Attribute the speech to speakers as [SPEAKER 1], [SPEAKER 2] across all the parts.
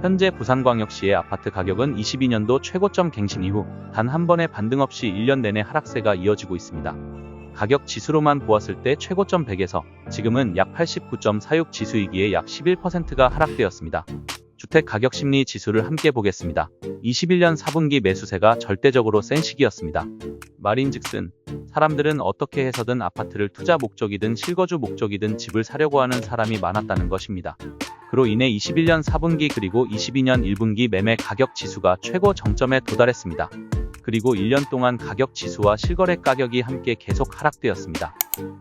[SPEAKER 1] 현재 부산광역시의 아파트 가격은 22년도 최고점 갱신 이후 단 한 번의 반등 없이 1년 내내 하락세가 이어지고 있습니다. 가격 지수로만 보았을 때 최고점 100에서 지금은 약 89.46 지수이기에 약 11%가 하락되었습니다. 주택 가격 심리 지수를 함께 보겠습니다. 21년 4분기 매수세가 절대적으로 센 시기였습니다. 말인즉슨 사람들은 어떻게 해서든 아파트를 투자 목적이든 실거주 목적이든 집을 사려고 하는 사람이 많았다는 것입니다. 그로 인해 21년 4분기 그리고 22년 1분기 매매 가격 지수가 최고 정점에 도달했습니다. 그리고 1년 동안 가격 지수와 실거래 가격이 함께 계속 하락되었습니다.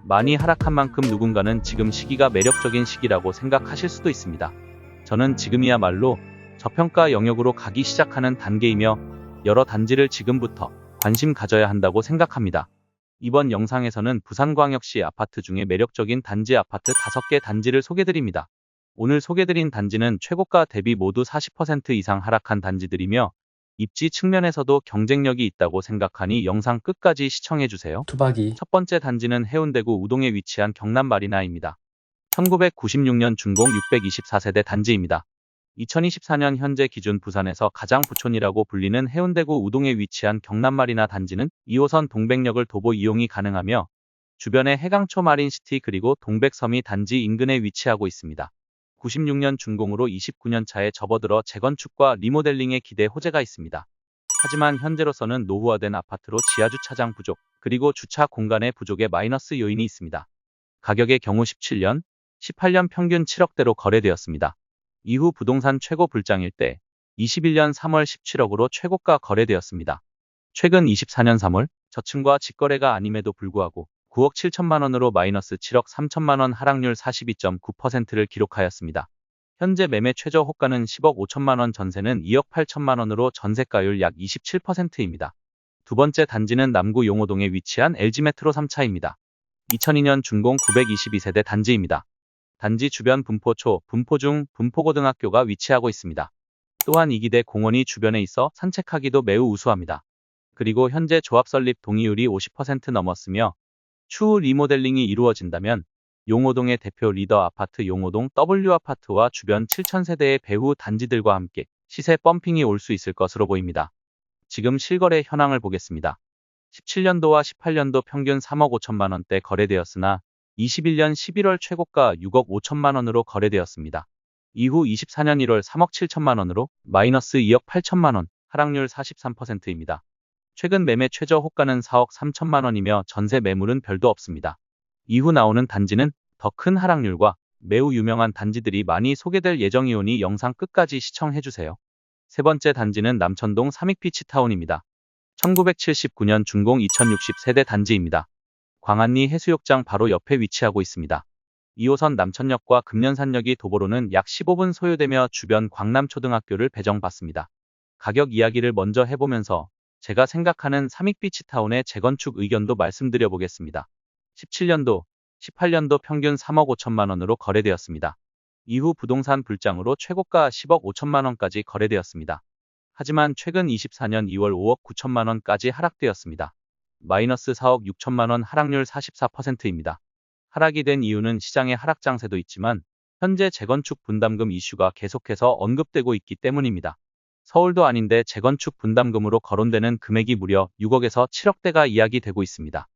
[SPEAKER 1] 많이 하락한 만큼 누군가는 지금 시기가 매력적인 시기라고 생각하실 수도 있습니다. 저는 지금이야말로 저평가 영역으로 가기 시작하는 단계이며 여러 단지를 지금부터 관심 가져야 한다고 생각합니다. 이번 영상에서는 부산광역시 아파트 중에 매력적인 단지 아파트 5개 단지를 소개드립니다. 오늘 소개드린 단지는 최고가 대비 모두 40% 이상 하락한 단지들이며 입지 측면에서도 경쟁력이 있다고 생각하니 영상 끝까지 시청해주세요.
[SPEAKER 2] 투박이
[SPEAKER 1] 첫 번째 단지는 해운대구 우동에 위치한 경남 마리나입니다. 1996년 준공 624세대 단지입니다. 2024년 현재 기준 부산에서 가장 부촌이라고 불리는 해운대구 우동에 위치한 경남 마리나 단지는 2호선 동백역을 도보 이용이 가능하며 주변에 해강초 마린시티 그리고 동백섬이 단지 인근에 위치하고 있습니다. 96년 준공으로 29년 차에 접어들어 재건축과 리모델링에 기대 호재가 있습니다. 하지만 현재로서는 노후화된 아파트로 지하주차장 부족, 그리고 주차 공간의 부족에 마이너스 요인이 있습니다. 가격의 경우 17년, 18년 평균 7억대로 거래되었습니다. 이후 부동산 최고 불장일 때 21년 3월 17억으로 최고가 거래되었습니다. 최근 24년 3월 저층과 직거래가 아님에도 불구하고 9억 7천만 원으로 마이너스 7억 3천만 원 하락률 42.9%를 기록하였습니다. 현재 매매 최저 호가는 10억 5천만 원, 전세는 2억 8천만 원으로 전세가율 약 27%입니다. 두 번째 단지는 남구 용호동에 위치한 LG메트로 3차입니다. 2002년 준공 922세대 단지입니다. 단지 주변 분포초, 분포중, 분포고등학교가 위치하고 있습니다. 또한 이기대 공원이 주변에 있어 산책하기도 매우 우수합니다. 그리고 현재 조합 설립 동의율이 50% 넘었으며 추후 리모델링이 이루어진다면 용호동의 대표 리더 아파트 용호동 W아파트와 주변 7,000세대의 배후 단지들과 함께 시세 펌핑이 올 수 있을 것으로 보입니다. 지금 실거래 현황을 보겠습니다. 17년도와 18년도 평균 3억 5천만 원대 거래되었으나 21년 11월 최고가 6억 5천만 원으로 거래되었습니다. 이후 24년 1월 3억 7천만 원으로 마이너스 2억 8천만 원, 하락률 43%입니다. 최근 매매 최저 호가는 4억 3천만 원이며 전세 매물은 별도 없습니다. 이후 나오는 단지는 더 큰 하락률과 매우 유명한 단지들이 많이 소개될 예정이오니 영상 끝까지 시청해주세요. 세 번째 단지는 남천동 삼익비치타운입니다. 1979년 준공 2060세대 단지입니다. 광안리 해수욕장 바로 옆에 위치하고 있습니다. 2호선 남천역과 금년산역이 도보로는 약 15분 소요되며 주변 광남초등학교를 배정받습니다. 가격 이야기를 먼저 해보면서 제가 생각하는 삼익비치타운의 재건축 의견도 말씀드려 보겠습니다. 17년도, 18년도 평균 3억 5천만 원으로 거래되었습니다. 이후 부동산 불장으로 최고가 10억 5천만 원까지 거래되었습니다. 하지만 최근 24년 2월 5억 9천만 원까지 하락되었습니다. 마이너스 4억 6천만 원 하락률 44%입니다. 하락이 된 이유는 시장의 하락 장세도 있지만 현재 재건축 분담금 이슈가 계속해서 언급되고 있기 때문입니다. 서울도 아닌데 재건축 분담금으로 거론되는 금액이 무려 6억에서 7억대가 이야기되고 있습니다.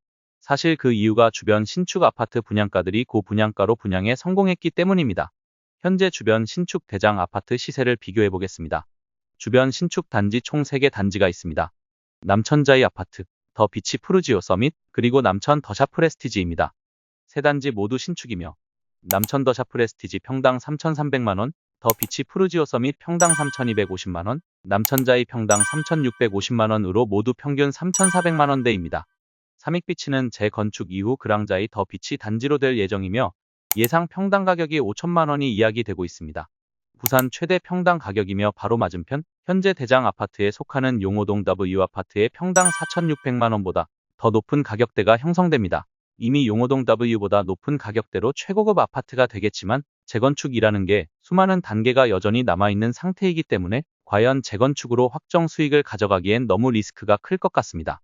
[SPEAKER 1] 사실 그 이유가 주변 신축 아파트 분양가들이 고분양가로 분양에 성공했기 때문입니다. 현재 주변 신축 대장 아파트 시세를 비교해 보겠습니다. 주변 신축 단지 총 3개 단지가 있습니다. 남천자이 아파트, 더 비치 푸르지오 서밋, 그리고 남천 더샵 프레스티지입니다. 세 단지 모두 신축이며 남천 더샵 프레스티지 평당 3,300만 원, 더 비치 푸르지오 서밋 평당 3,250만 원, 남천자이 평당 3,650만 원으로 모두 평균 3,400만 원대입니다. 삼익비치는 재건축 이후 그랑자이 더 비치 단지로 될 예정이며 예상 평당 가격이 5천만 원이 이야기되고 있습니다. 부산 최대 평당 가격이며 바로 맞은편 현재 대장 아파트에 속하는 용호동 W아파트의 평당 4,600만 원보다 더 높은 가격대가 형성됩니다. 이미 용호동 W보다 높은 가격대로 최고급 아파트가 되겠지만 재건축이라는 게 수많은 단계가 여전히 남아있는 상태이기 때문에 과연 재건축으로 확정 수익을 가져가기엔 너무 리스크가 클 것 같습니다.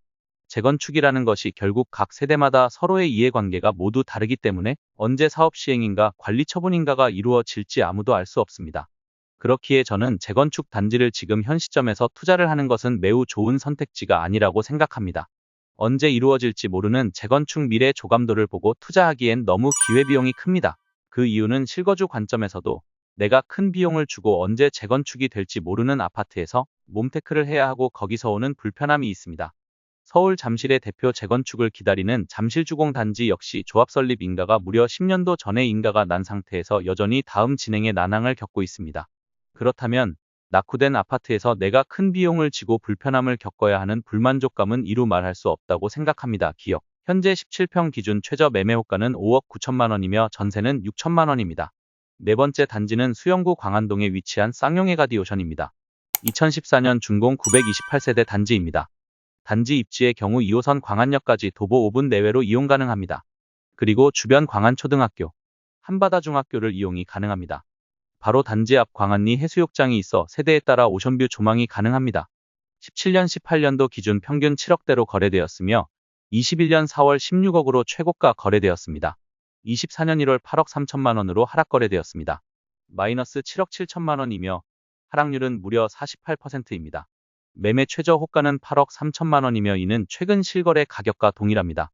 [SPEAKER 1] 재건축이라는 것이 결국 각 세대마다 서로의 이해관계가 모두 다르기 때문에 언제 사업 시행인가 관리 처분인가가 이루어질지 아무도 알 수 없습니다. 그렇기에 저는 재건축 단지를 지금 현 시점에서 투자를 하는 것은 매우 좋은 선택지가 아니라고 생각합니다. 언제 이루어질지 모르는 재건축 미래 조감도를 보고 투자하기엔 너무 기회비용이 큽니다. 그 이유는 실거주 관점에서도 내가 큰 비용을 주고 언제 재건축이 될지 모르는 아파트에서 몸테크를 해야 하고 거기서 오는 불편함이 있습니다. 서울 잠실의 대표 재건축을 기다리는 잠실주공단지 역시 조합 설립 인가가 무려 10년도 전에 인가가 난 상태에서 여전히 다음 진행에 난항을 겪고 있습니다. 그렇다면 낙후된 아파트에서 내가 큰 비용을 지고 불편함을 겪어야 하는 불만족감은 이루 말할 수 없다고 생각합니다. 기억. 현재 17평 기준 최저 매매 호가는 5억 9천만 원이며 전세는 6천만 원입니다. 네 번째 단지는 수영구 광안동에 위치한 쌍용의 가디오션입니다. 2014년 준공 928세대 단지입니다. 단지 입지의 경우 2호선 광안역까지 도보 5분 내외로 이용 가능합니다. 그리고 주변 광안초등학교, 한바다중학교를 이용이 가능합니다. 바로 단지 앞 광안리 해수욕장이 있어 세대에 따라 오션뷰 조망이 가능합니다. 17년 18년도 기준 평균 7억대로 거래되었으며 21년 4월 16억으로 최고가 거래되었습니다. 24년 1월 8억 3천만 원으로 하락 거래되었습니다. 마이너스 7억 7천만 원이며 하락률은 무려 48%입니다. 매매 최저 호가는 8억 3천만 원이며 이는 최근 실거래 가격과 동일합니다.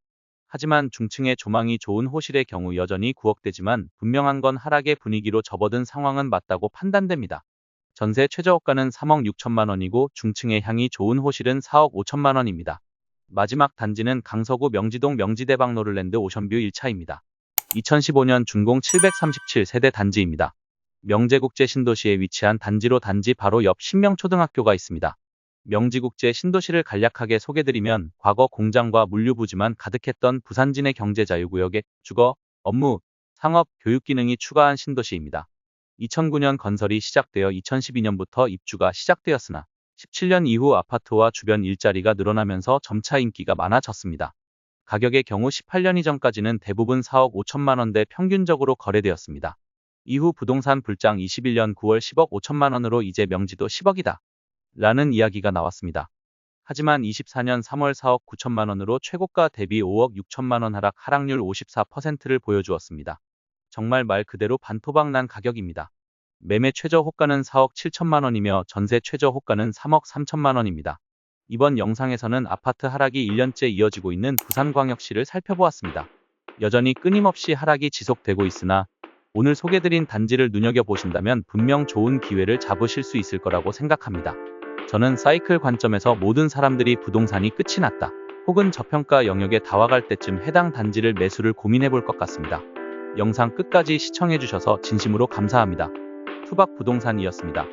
[SPEAKER 1] 하지만 중층의 조망이 좋은 호실의 경우 여전히 9억대지만 분명한 건 하락의 분위기로 접어든 상황은 맞다고 판단됩니다. 전세 최저 호가는 3억 6천만 원이고 중층의 향이 좋은 호실은 4억 5천만 원입니다. 마지막 단지는 강서구 명지동 명지대방 노를랜드 오션뷰 1차입니다. 2015년 준공 737세대 단지입니다. 명제국제 신도시에 위치한 단지로 단지 바로 옆 신명초등학교가 있습니다. 명지국제 신도시를 간략하게 소개드리면 과거 공장과 물류부지만 가득했던 부산진해 경제자유구역에 주거, 업무, 상업, 교육 기능이 추가한 신도시입니다. 2009년 건설이 시작되어 2012년부터 입주가 시작되었으나 17년 이후 아파트와 주변 일자리가 늘어나면서 점차 인기가 많아졌습니다. 가격의 경우 18년 이전까지는 대부분 4억 5천만 원대 평균적으로 거래되었습니다. 이후 부동산 불장 21년 9월 10억 5천만 원으로 이제 명지도 10억이다. 라는 이야기가 나왔습니다. 하지만 24년 3월 4억 9천만 원으로 최고가 대비 5억 6천만 원 하락률 54%를 보여주었습니다. 정말 말 그대로 반토막 난 가격입니다. 매매 최저 호가는 4억 7천만 원이며 전세 최저 호가는 3억 3천만 원입니다. 이번 영상에서는 아파트 하락이 1년째 이어지고 있는 부산광역시를 살펴보았습니다. 여전히 끊임없이 하락이 지속되고 있으나 오늘 소개드린 단지를 눈여겨보신다면 분명 좋은 기회를 잡으실 수 있을 거라고 생각합니다. 저는 사이클 관점에서 모든 사람들이 부동산이 끝이 났다, 혹은 저평가 영역에 다와갈 때쯤 해당 단지를 매수를 고민해볼 것 같습니다. 영상 끝까지 시청해주셔서 진심으로 감사합니다. 투박부동산이었습니다.